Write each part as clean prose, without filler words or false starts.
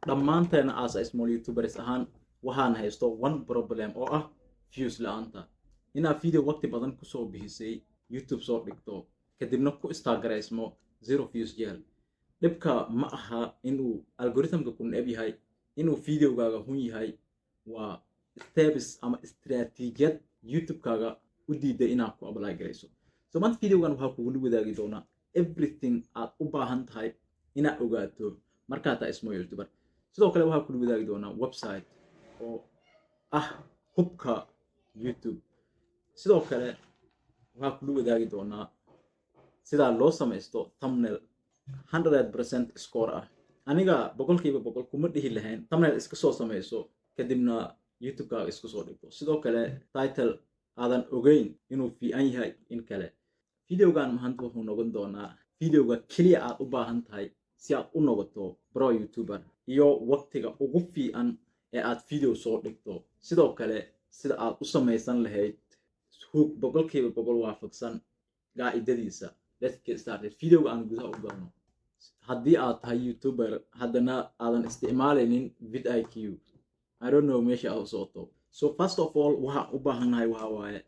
dhammaanteena as a small youtubers ahaan waxaan haysto one problem oo ah views la'aanta. inaad video waqti badan kusoo bixisay youtube soo dhigto kadibna ku instagraysmo zero views jeel. dhibka ma aha inuu algorithmka ku neceb yahay, inuu videogaaga hun yahay. waa steps ama istiraatiijiyad youtube-kaaga u diiday inaad ku apply garayso. so maanta videogan waxaa kugula wadaagi doonaa everything aad u baahan tahay inaad ogaato markaad tahay small youtuber. sidoo kale waxaa kula wadaagi doonaa website oo ah hubka youtube. sidoo kale waxaa kula wadaagi doonaa sidaa loo samaysto thumbnail 100% score ah. aniga boqolkiiba boqol kuma dhihi lahayn thumbnail iska soo samayso kadibna youtube-kaaga isku soo dhigto. sidoo kale title aadan ogeyn inuu fiican yahay in kale. videogan maanta wuxuu noqon doonaa videoga keliya aad u baahan tahay si aad u noqoto pro youtuber, iyo waqtiga ugu fiican ee aad video soo dhigto. sidoo kale sida aad u samaysan lahayd hook boqolkiiba boqol waafaqsan qaacidadiisa. let's get started. videoga aan gudaha u galno. haddii aad tahay youtuber haddana aadan isticmaalaynin vidIQ, I don't know meesha aad u socoto. so first of all waxaan u baahannahay waxa waaye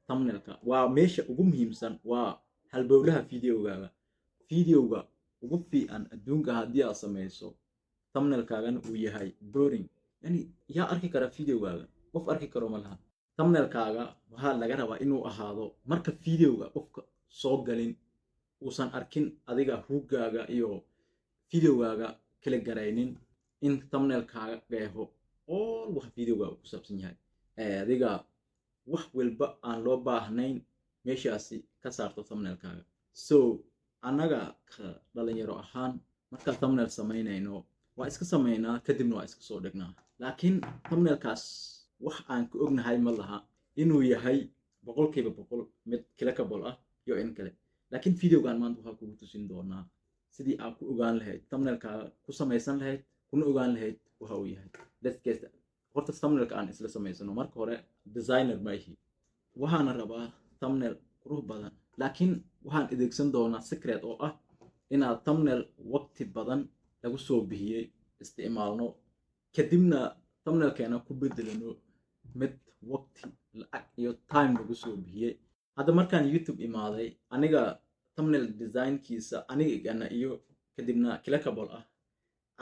thumbnailka. waa meesha ugu muhiimsan, waa halbowlaha videogaaga. videoga ugu fiican adduunka haddii aad samayso thumbnailkaagana uu yahay boring, yani yaa arki kara videogaaga? qof arki karo ma laha. thumbnailkaaga waxaa laga rabaa inuu ahaado marka videoga qofka soo galin uusan arkin adiga hoogaaga iyo videogaaga kala garaynin, in thumbnailkaaga qeexo all wax videogaaga ku saabsan yahay. adiga wax walba aan loo baahnayn meeshaasi ka saarto thumbnailkaaga. so annaga ka dhalinyaro ahaan markaa thumbnail samaynayno waa iska samaynaa kadibna waa iska soo dhignaa. laakiin thumbnailkaas wax aan ka ognahay ma laha inuu yahay boqolkiiba boqol mid clickable ah iyo in kale. laakiin videogan maanta waxaa kugu tusin doonaa sidii aad ku ogaan lahayd thumbnailkaaga ku samaysan lahayd kuna ogaan lahayd waxa uu yahay. let's get horta thumbnailka aan isla samaysano. marka hore designer ma ihi, waxaana rabaa thumbnail qurux badan, laakiin waxaan adeegsan doonaa secret oo ah inaad thumbnail waqti badan lagu soo bixiyey isticmaalno kadibna thumbnailkeena ku bedelano mid waqti lacag iyo time lagu soo bixiyey. hadda markaan youtube imaaday aniga thumbnail designkiisa aniga igana iyo kadibna clickable ah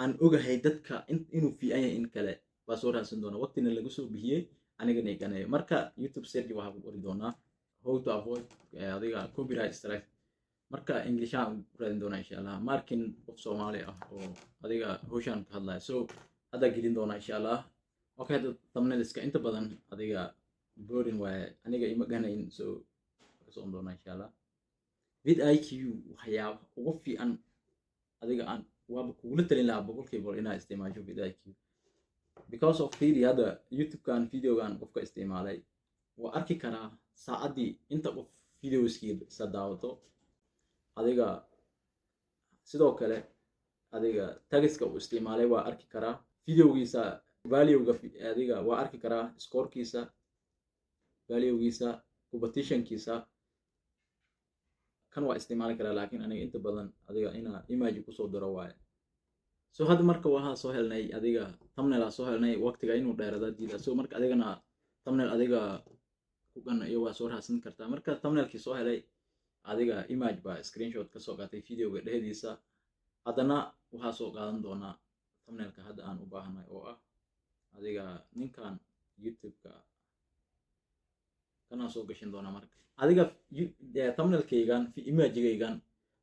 aan ogahay dadka inuu fiican yahay in kale waa soo raadsan doonaa waqtina lagu soo bixiyey anigana iganayo. marka youtube search waxaa ku qori doonaa how to avoid adiga copyright strike. marka english aan ku raadin doonaa insha allah. markin qof soomaali ah oo adiga hawshaan ka hadlaya. so hadda gelin doonaa insha allah. okay, hadda thumbnailska inta badan adiga boring waaye aniga ima ganayn. so kasoo doonaa insha allah. vidIQ waxyaaba ugu fiican adiga aan waaba kugula talin lahaa boqolkiiba boqol inaad isticmaasho vidIQ because of video. hadda youtube-kan videogan qofka isticmaalay waa arki karaa saacadii inta qof videoskiisa daawato. adiga sidoo kale adiga tagiska uu isticmaalay waa arki karaa videogiisa valuega adiga waa arki karaa scorekiisa valuegiisa competitionkiisa kan waa isticmaali karaa. laakiin aniga inta badan adiga inaa image kusoo daro waaye. so hadda marka waxaa soo helnay adiga thumbnail aa soo helnay waqtiga inuu dheerada diida. so marka adigana thumbnail adiga ku gana iyo waa soo raadsan kartaa. marka thumbnailkii soo helay adiga image baa screenshot ka soo qaatay videoga dhexdiisa. haddana waxaa soo qaadan doonaa thumbnailka hadda aan u baahanay oo ah adiga ninkan youtube-ka kanaa soo gashin doonaa. marka adiga thumbnailkaygan imagegaygan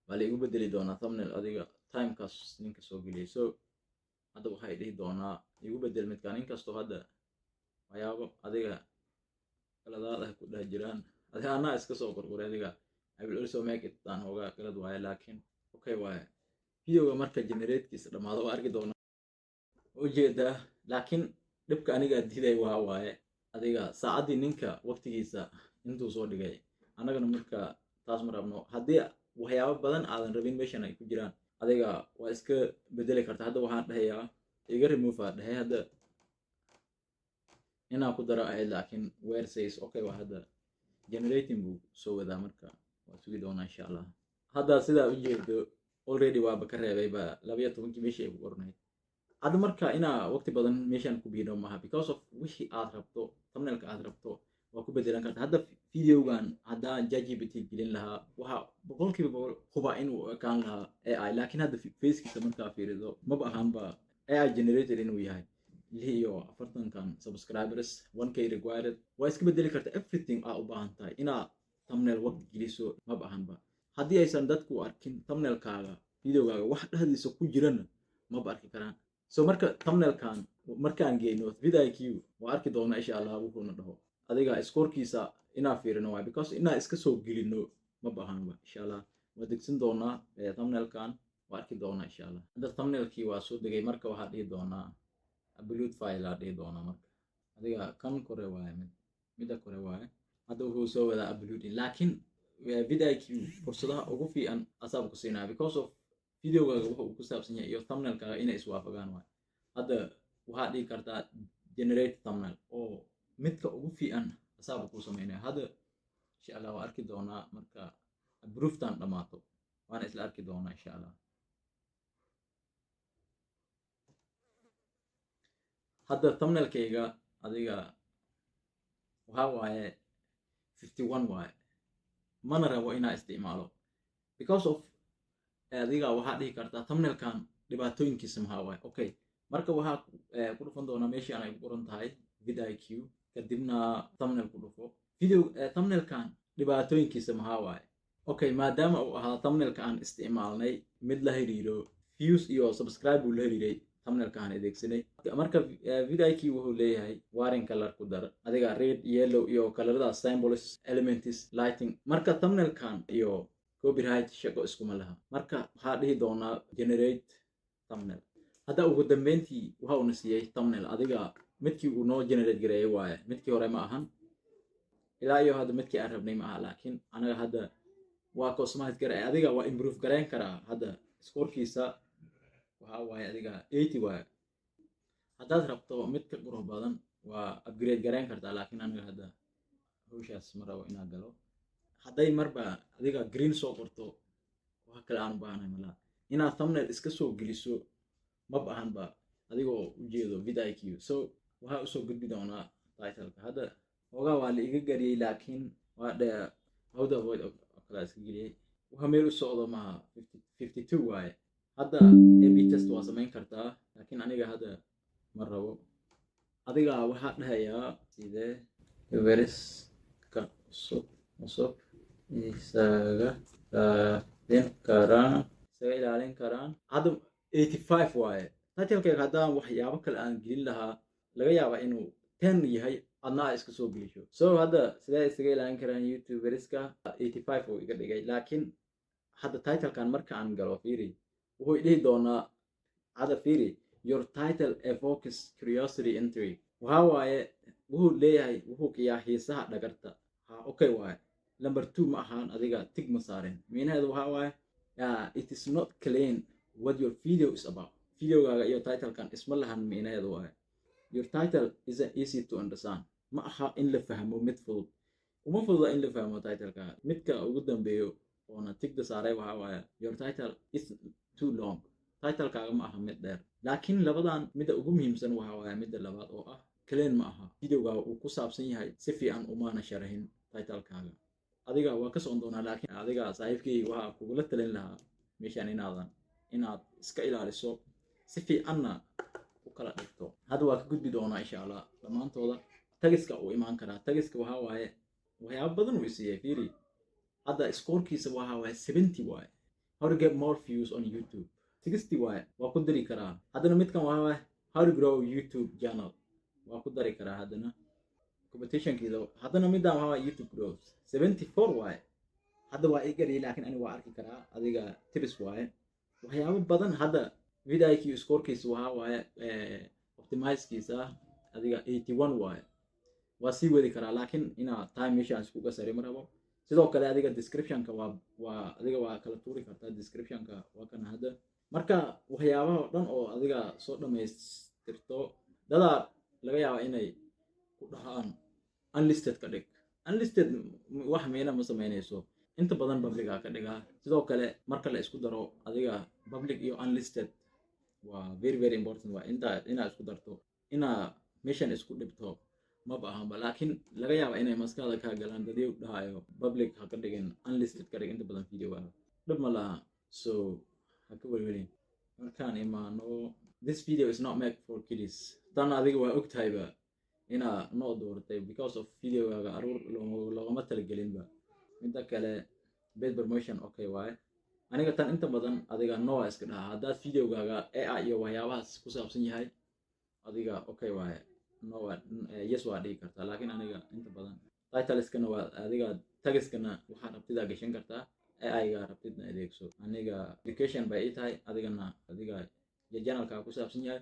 waa la igu bedeli doonaa thumbnail adiga timekaas ninka soo geliyay. so hadda waxay dhihi doonaa igu bedel midkaan, inkastoo hadda waxyaabo adiga qaladaad ah ku dhex jiraan adiga anaa iska soo qorqoray. adiga I will also make it aan hoogaa qalad waaye, laakiin okay waaye. videoga marka generatekiisa dhamaado waa arki doonaa ujeedaa. laakiin dhibka aniga diiday waa waaye adiga saacadii ninka waqtigiisa intuu soo dhigay. annagana marka taas ma rabno. haddii waxyaabo badan aadan rabin meeshan ay ku jiraan adiga waa iska bedeli kartaa. hadda waxaan dhahayaa iga remove aa dhahay hadda inaan ku daro ahayd, laakiin where says okay waa hadda generating buu soo wadaa. marka waa sugi doonaa insha allah. hadda sidaa u jeedo already waaba ka reebay ba 12 meeshii ay ku qornayd. hadda marka inaa waqti badan meeshaan ku biino maaha because of wixii aad rabto thumbnailka aad rabto waa ku bedelan karta. Hadda videogan haddaan ChatGPT gelin lahaa waxa boqolkiiba boqol huba inuu ekaan lahaa AI, laakiin hadda facekiisa markaa fiirido maba ahaanba AI generated inuu yahay. 46kan subscribers 1k required waa iska bedeli karta everything aa u baahan tahay inaa thumbnail waqti geliso maba ahaanba. haddii aysan dadku arkin thumbnailkaaga videogaaga wax dhexdiisa ku jirana maba arki karaan. So marka thumbnailkan markaan geyno vidIQ waa arki doona insha Allah wuxuuna dhaho adiga scorekiisa inaa fiirino waay because inaa iska soo gelino maba ahaanba. insha Allah waa degsin doonaa thumbnailkan waa arki doonaa insha Allah. hadda thumbnailkii waa soo degay marka waxaa dhihi doonaa upload file aa dhihi doonaa marka adiga kan kore waaye mida kore waaye hadda wuxuu soo wadaa uploading, laakiin vidIQ fursadaha ugu fiican asaab ku siinaa because of videogaaga wuxuu ku saabsan yahay iyo thumbnailkaaga inay iswaafagaan waay. hadda waxaa dhihi kartaa generate thumbnail oo midka ugu fiican asaaba ku sameynaya. hadda insha Allah waa arki doonaa marka approvetan dhamaato waana isla arki doonaa insha Allah. hadda thumbnailkayga adiga waxaa waaye 51 waaye mana rabo inaa isticmaalo because of adiga waxaa dhihi kartaa thumbnailkan dhibaatooyinkiisa maxaa waaye. okay marka waxaa ku dhufan doonaa meeshii aan ay ku qoran tahay vidIQ kadibna thumbnail ku dhufo video thumbnailkan dhibaatooyinkiisa maxaa waaye. okay maadaama uu ahaa thumbnailka aan isticmaalnay mid la xiriiro views iyo subscribe uu la xiriiray thumbnailka aan adeegsanay marka vidIQ wuxuu leeyahay warning color ku dar adiga red yellow iyo colorada symbols elements lighting marka thumbnailkan iyo copyright shaqo iskuma laha. marka waxaa dhihi doonaa generate thumbnail. hadda ugu dambeyntii waxa uu na siiyey thumbnail adiga midkii uu noo generate gareeyay waaye midkii hore ma ahan ilaa iyo hadda midkii aan rabnay ma aha, laakiin anaga hadda waa customize garay adiga waa improve gareyn karaa. hadda scorekiisa waxaa waaye adiga 80 waaye. haddaad rabto mid ka qurux badan waa upgrade gareyn kartaa, laakiin aniga hadda hawshaas ma rabo inaa galo. hadday marba adiga green soo qorto waxa kale aan u baahnay malaa inaad thumbnail iska soo geliso maba ahanba adigoo ujeedo vidIQ. so waxaa usoo gudbi doonaa titleka. hadda hoogaa waa la iga gariyey laakiin waa hawda void oo kale iska geliyey waxa meel u socdo maaha 52 waaye. hadda AB test waa samayn kartaa laakiin aniga hadda ma rabo. adiga waxaa dhahayaa sidee veriska cusub isaga ilaalin karaan. hadda 85 waaye titlekayga. haddaan waxyaabo kale aan gelin lahaa laga yaabaa inuu 10 yahay adna aa iska soo gelisho. so hadda sidee isaga ilaalin karaan youtuberska 85 uu iga dhigay, laakiin hadda titlekan marka aan galo fiiri wuxuu dhihi doonaa hadda fiiri your title evokes curiosity entry waxaa waaye wuxuu leeyahay wuxuu kiyaa xiisaha dhagarta. okay waaye number 2 ma ahaan adiga tig ma saaren micnaheedu waxaa waaye it is not clean what your video is about. videogaaga iyo titlekan isma lahan micnaheedu waaye your title isn't easy to understand ma aha in la fahmo mid fudud uma fududa in la fahmo titleka. midka ugu dambeeyo oona tigda saaray waxaa waaye your title is too long titlekaaga ma aha mid dheer. laakiin labadan midda ugu muhiimsan waxaa waaye midda labaad oo ah clean ma aha videogaaga uu ku saabsan yahay si fiican umaana sharahin titlekaaga. adiga waa ka socon doonaa laakiin adiga saaxiibkayga waxaa kugula talin lahaa meeshaan inaad iska ilaaliso si fiicanna u kala dhigto. hadda waa ka gudbi doonaa insha Allah dhammaantooda. tagiska uu imaan karaa tagiska waxaa waaye waxyaabo badan uu isiiyey fiiri. hadda scorekiisa waxaa waaye 70 waaye. how to get more views on YouTube 60 waaye waa ku dari karaa. haddana midkan waxaa waaye how to grow YouTube channel waa ku dari karaa. haddana competitionkiisa haddana midaan waxaa waaye YouTube growth 74 waaye. hadda waa ii gariyay laakiin aniga waa arki karaa adiga tips waaye waxyaabo badan. hadda vidIQ scorekiisa waxaa waaye optimizekiisa adiga 81 waaye. waa sii wadi karaa laakiin inaa time meeshaan iskuga sari ma rabo. sidoo kale adiga descriptionka waa adiga waa kala tuuri kartaa descriptionka waa kana. hadda marka waxyaabaha dhan oo adiga soo dhamaystirto dadaa laga yaaba inay ku dhahaan unlisted ka dhig. unlisted wax meena ma sameynayso inta badan publica ka dhigaa. sidoo kale marka la isku daro adiga public iyo unlisted waa very very important waa inaa isku darto inaa meeshan isku dhibto maba ahanba laakiin laga yaaba inay maskaxda kaa galaan dadii dhahayo public ha ka dhigin unlisted ka dhig inta badan videoga dhib ma laha so ha ka welwelin markaan imaano this video is not made for kids tan adiga waa ogtahayba inaa noo dooratay because of videogaaga aruur loogama talagelinba midda kale paid promotion okay waaye aniga tan inta badan adiga noa iska dhaha haddaad videogaaga AI iyo waxyaabahaas ku saabsan yahay adiga okay waaye noa yes waa dhigi kartaa laakiin aniga inta badan titleskana waa adiga tagiskana waxaad rabtidaa gashan kartaa AI-ga rabtidna adeegso aniga education bay ii tahay adigana adiga iyo janalkaa ku saabsan yahay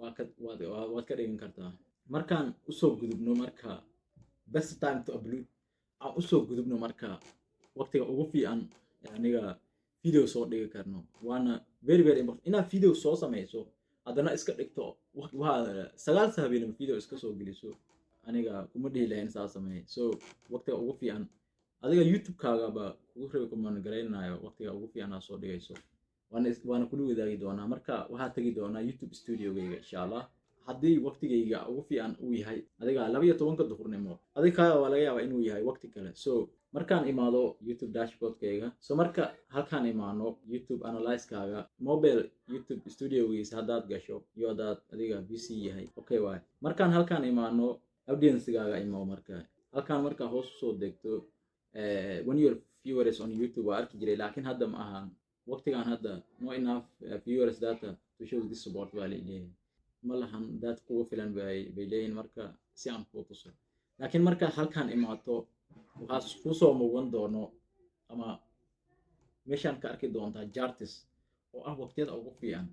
waad ka dhigan kartaa markaan usoo gudubno marka best time to upload aan usoo gudubno marka waqtiga ugu fiican aniga video soo dhigi karno waana very very important inaad video soo samayso haddana iska dhigto sagaal habeenimo video iska soo geliso aniga kuma dhihi lahayn saa sameey so waqtiga ugu fiican adiga youtube-kaagaba kugu recommend garaynayo waqtiga ugu fiican aad soo dhigayso waana kula wadaagi doonaa marka waxaa tegi doonaa youtube studio-gayga insha allah haddii waqtigayga ugu fiican uu yahay adiga 12 duhurnimo adiga kaa waa laga yaabaa inuu yahay waqti kale so markaan imaado youtube dashboardkayga so marka halkaan imaano youtube analyze-kaaga mobile youtube studio-giisa haddaad gasho iyo haddaad adiga pc yahay okay waaye markaan halkaan imaano audience-gaaga imaado marka halkaan markaa hoos usoo degto when your viewers on youtube waa arki jiray laakiin hadda ma ahaan waqtigaan hadda no enough viewers data to show this support baa leeyahay ma lahan dad kugu filan bay leeyihiin marka si aan kuu tuso laakiin marka halkaan imaato waxaa kusoo muuqan doono ama meeshaan ka arki doontaa jartis oo ah waqtiyada ugu fiican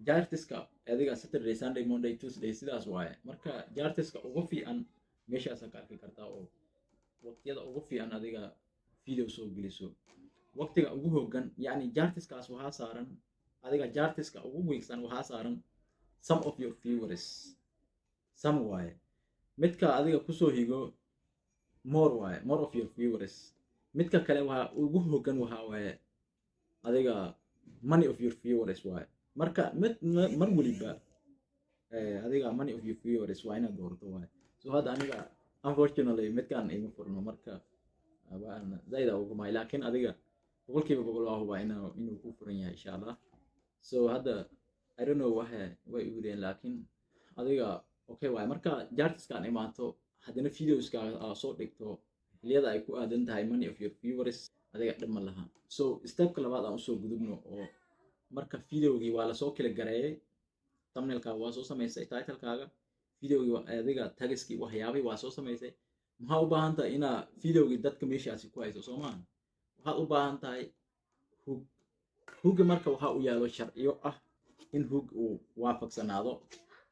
jartiska adiga Saturday Sunday Monday Tuesday sidaas waaye marka jartiska ugu fiican meeshaas ka arki kartaa oo waqtiyada ugu fiican adiga video soo geliso waqtiga ugu hoggan yani jartiskaas waxaa saaran adiga jartiska ugu weegsan waxaa saaran some of your viewers some waaye midka adiga kusoo higo more waaye more of your viewers midka kale waxa ugu hoggan waxa waaye adiga many of your viewers waaye marka mar waliba adiga many of your viewers waa inaad doorto waaye so hadda aniga unfortunately midkaan ima furno marka waan zaida ugu maay laakiin adiga boqolkiiba boqol waa inuu ku furan yahay insha Allah so hadda I don't know way ugu deen laakiin adiga okay waaye marka jartiskaan imaato haddana videoskaaga soo dhigto xilliyada ay ku aadan tahay many of your viewers adiga dhima laha so stepka labaad aan usoo gudubno oo marka videogii waa lasoo kala gareeyay thumbnailkaaga waa soo samaysay titlekaaga videogii adiga tagiskii waxyaabihii waa soo samaysay maxaa u baahan tahay inaa videogii dadka meeshaasi ku hayso soo maahan waxaad u baahan tahay hugga marka waxaa u yaalo sharciyo ah in hug uu waafaqsanaado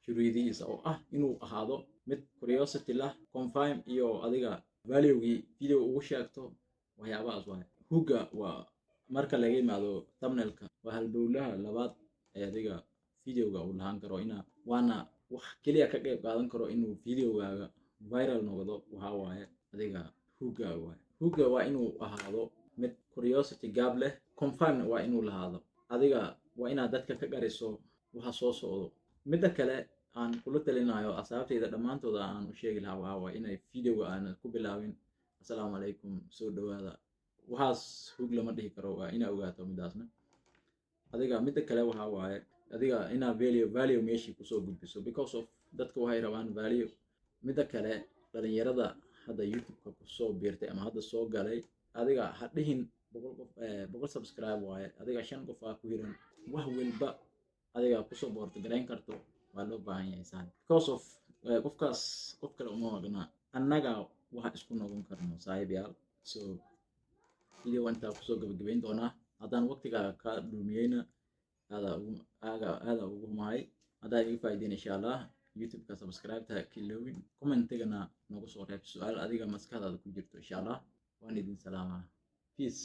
shuruudihiisa oo ah inuu ahaado mid curiosity lah confirm iyo adiga value-gii video ugu sheegto waxyaabahaas waaye hugga waa marka laga yimaado thumbnailka waa halbowlaha labaad ee adiga videoga uu lahaan karo waana wax keliya ka qayb qaadan karo inuu videogaaga viral noqdo waxaa waaye adiga hugga waaye hugga waa inuu ahaado mid curiosity gaab leh confirm waa inuu lahaado adiga waa inaad dadka ka gariso waxa soo socdo midda kale aan kula talinayo asxaabtayda dhammaantooda aan u sheegi lahaa waxaa waaye inay videoga aan ku bilaabin assalaamu calaykum soo dhawaada waxaas hug lama dhihi karo waa inaa ogaato midaasna adiga midda kale waxaa waaye adiga inaa value meeshii kusoo gudbiso because of dadka waxay rabaan value midda kale dhalinyarada hadda youtube-ka kusoo biirtay ama hadda soo galay adiga ha dhihin boqol subscribe waaye adiga 5 qof aa ku hiran wax walba adiga kusoo boorto garayn karto waa loo baahan yahay saan because of qofkaas qof kale uma wagna annaga waxa isku noqon karno saaxiibayaal so video inta kusoo gabagabeyn doonaa haddaan waqtiga ka dhumiyeyna aada ugu mahay haddaa iga faa'iideen insha Allah youtube-ka subscribe ta kilowin comment-gana nagu soo reeb su'aal adiga maskaxdaada ku jirto insha Allah waan idin salaamaa peace